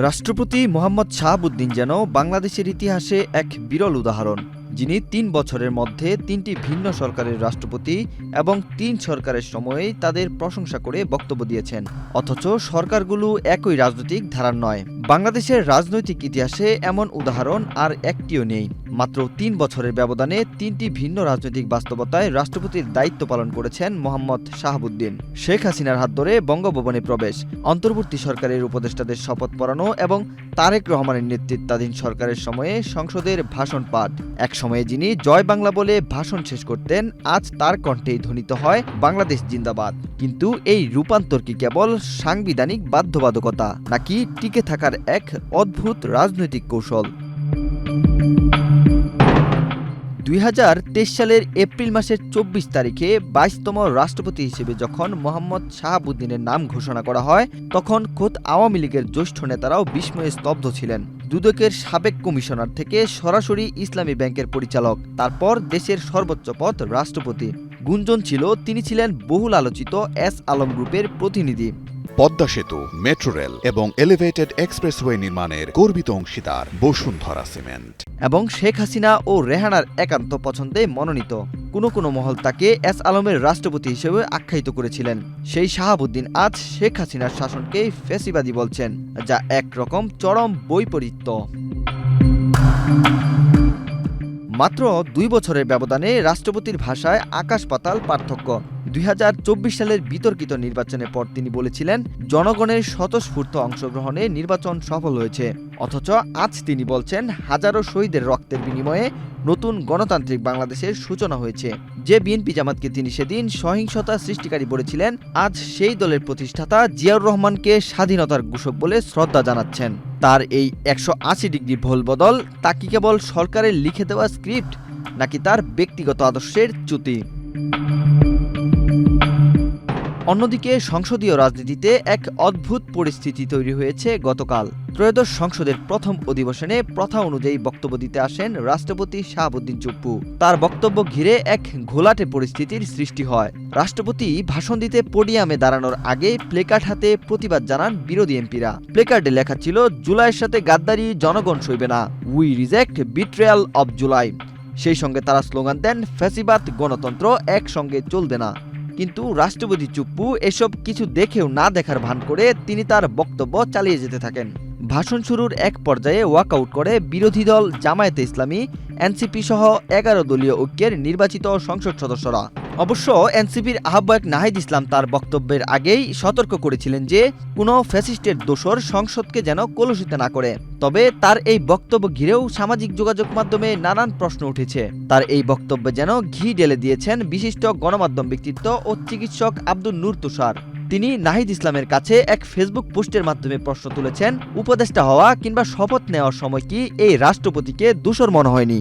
রাষ্ট্রপতি মোহাম্মদ শাহাবুদ্দিন যেন বাংলাদেশের ইতিহাসে এক বিরল উদাহরণ, যিনি ৩ বছরের মধ্যে ৩টি ভিন্ন সরকারের রাষ্ট্রপতি এবং ৩ সরকারের সময়েই তাদের প্রশংসা করে বক্তব্য দিয়েছেন। অথচ সরকারগুলো একই রাজনৈতিক ধারার নয়। বাংলাদেশের রাজনৈতিক ইতিহাসে এমন উদাহরণ আর একটিও নেই। মাত্র ৩ বছরের ব্যবধানে ৩টি ভিন্ন রাজনৈতিক বাস্তবতায় রাষ্ট্রপতির দায়িত্ব পালন করেছেন মোহাম্মদ শাহাবুদ্দিন। শেখ হাসিনার হাত ধরে বঙ্গভবনে প্রবেশ, অন্তর্বর্তী সরকারের উপদেষ্টাদের শপথ পড়ানো এবং তারেক রহমানের নেতৃত্বাধীন সরকারের সময়ে সংসদের ভাষণ পাঠ। এক সময়ে যিনি জয় বাংলা বলে ভাষণ শেষ করতেন, আজ তার কণ্ঠেই ধ্বনিত হয় বাংলাদেশ জিন্দাবাদ। কিন্তু এই রূপান্তর কি কেবল সাংবিধানিক বাধ্যবাধকতা, নাকি টিকে থাকার এক অদ্ভুত রাজনৈতিক কৌশল? ২০২৩ সালের এপ্রিল মাসের ২৪ তারিখে ২২তম রাষ্ট্রপতি হিসেবে যখন মোহাম্মদ শাহাবুদ্দিনের নাম ঘোষণা করা হয়, তখন খোদ আওয়ামী লীগের জ্যেষ্ঠ নেতারাও বিস্ময়ে স্তব্ধ ছিলেন। দুদকের সাবেক কমিশনার থেকে সরাসরি ইসলামী ব্যাংকের পরিচালক, তারপর দেশের সর্বোচ্চ পদ রাষ্ট্রপতি। গুঞ্জন ছিল তিনি ছিলেন বহুল আলোচিত এস আলম গ্রুপের প্রতিনিধি। পদ্মা সেতু, মেট্রো রেল এবং এলিভেটেড এক্সপ্রেসওয়ে নির্মাণের গর্বিত অংশীদার বসুন্ধরা সিমেন্ট। এবং শেখ হাসিনা ও রেহানার একান্ত পছন্দে মনোনীত। কোনো মহল তাকে এস আলমের রাষ্ট্রপতি হিসেবে আখ্যায়িত করেছিলেন। সেই শাহাবুদ্দিন আজ শেখ হাসিনার শাসনকে ফ্যাসিবাদী বলছেন, যা একরকম চরম বৈপরীত্য। মাত্র ২ বছরের ব্যবধানে রাষ্ট্রপতির ভাষায় আকাশ পাতাল পার্থক্য। ২০২৪ সালের বিতর্কিত নির্বাচনের পর তিনি বলেছিলেন, জনগণের স্বতঃস্ফূর্ত অংশগ্রহণে নির্বাচন সফল হয়েছে। অথচ আজ তিনি বলছেন, হাজারো শহীদের রক্তের বিনিময়ে নতুন গণতান্ত্রিক বাংলাদেশের সূচনা হয়েছে। যে বিএনপি জামাতকে তিনি সেদিন সহিংসতা সৃষ্টিকারী বলেছিলেন, আজ সেই দলের প্রতিষ্ঠাতা জিয়াউর রহমানকে স্বাধীনতার ঘোষক বলে শ্রদ্ধা জানাচ্ছেন। তার এই ১৮০ ডিগ্রি ভোল বদল, তা কি কেবল সরকারের লিখে দেওয়া স্ক্রিপ্ট, নাকি তার ব্যক্তিগত আদর্শের চ্যুতি? অন্যদিকে সংসদীয় রাজনীতিতে এক অদ্ভুত পরিস্থিতি তৈরি হয়েছে গতকাল। ত্রয়োদশ সংসদের প্রথম অধিবেশনে প্রথা অনুযায়ী বক্তব্য দিতে আসেন রাষ্ট্রপতি শাহাবুদ্দিন চুপ্পু। তার বক্তব্য ঘিরে এক ঘোলাটে পরিস্থিতির সৃষ্টি হয়। রাষ্ট্রপতি ভাষণ দিতে পোডিয়ামে দাঁড়ানোর আগে প্লেকার্ড হাতে প্রতিবাদ জানান বিরোধী এমপিরা। প্লেকার্ডে লেখা ছিল, জুলাইয়ের সাথে গাদ্দারি জনগণ সইবে না, we reject betrayal of July. সেই সঙ্গে তারা স্লোগান দেন, ফ্যাসিবাদ গণতন্ত্র একসঙ্গে চলবে না। কিন্তু রাষ্ট্রপতি চুপ্পু এসব কিছু দেখেও না দেখার ভান করে তিনি তার বক্তব্য চালিয়ে যেতে থাকেন। ভাষণ শুরুর এক পর্যায়ে ওয়াকআউট করে বিরোধী দল জামায়াতে ইসলামী, এনসিপি সহ ১১ দলীয় ঐক্যের নির্বাচিত সংসদ সদস্যরা। অবশ্য এনসিপির আহ্বায়ক নাহিদ ইসলাম তার বক্তব্যের আগেই সতর্ক করেছিলেন যে কোনো ফ্যাসিস্টের দোসর সংসদকে যেন কলুষিত না করে। তবে তার এই বক্তব্য ঘিরেও সামাজিক যোগাযোগ মাধ্যমে নানান প্রশ্ন উঠেছে। তার এই বক্তব্যে যেন ঘি ঢেলে দিয়েছেন বিশিষ্ট গণমাধ্যম ব্যক্তিত্ব ও চিকিৎসক আব্দুল নূর তুষার। তিনি নাহিদ ইসলামের কাছে এক ফেসবুক পোস্টের মাধ্যমে প্রশ্ন তুলেছেন, উপদেষ্টা হওয়া কিংবা শপথ নেওয়ার সময় কি এই রাষ্ট্রপতিকে দোসর মনে হয়নি?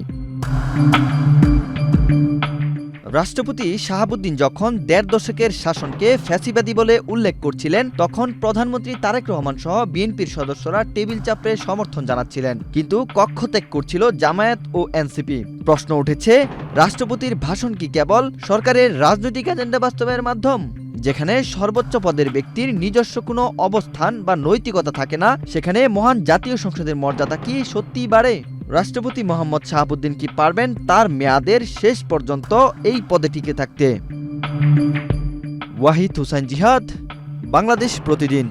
রাষ্ট্রপতি শাহাবুদ্দিন যখন ১.৫ দশকের শাসনকে ফ্যাসিবাদী বলে উল্লেখ করছিলেন, তখন প্রধানমন্ত্রী তারেক রহমান সহ বিএনপির সদস্যরা টেবিল চাপড়ে সমর্থন জানাচ্ছিলেন। কিন্তু কক্ষ ত্যাগ করছিল জামায়াত ও এনসিপি। প্রশ্ন উঠেছে, রাষ্ট্রপতির ভাষণ কি কেবল সরকারের রাজনৈতিক এজেন্ডা বাস্তবায়নের মাধ্যম? যেখানে সর্বোচ্চ পদের ব্যক্তির নিজস্ব কোনো অবস্থান বা নৈতিকতা থাকে না, সেখানে মহান জাতীয় সংসদের মর্যাদা কি সত্যিই বাড়ে? রাষ্ট্রপতি মোহাম্মদ শাহাবুদ্দিন কি পারবেন তার মেয়াদের শেষ পর্যন্ত এই পদে টিকে থাকতে? ওয়াহিদ হোসাইন জিহাদ, বাংলাদেশ প্রতিদিন।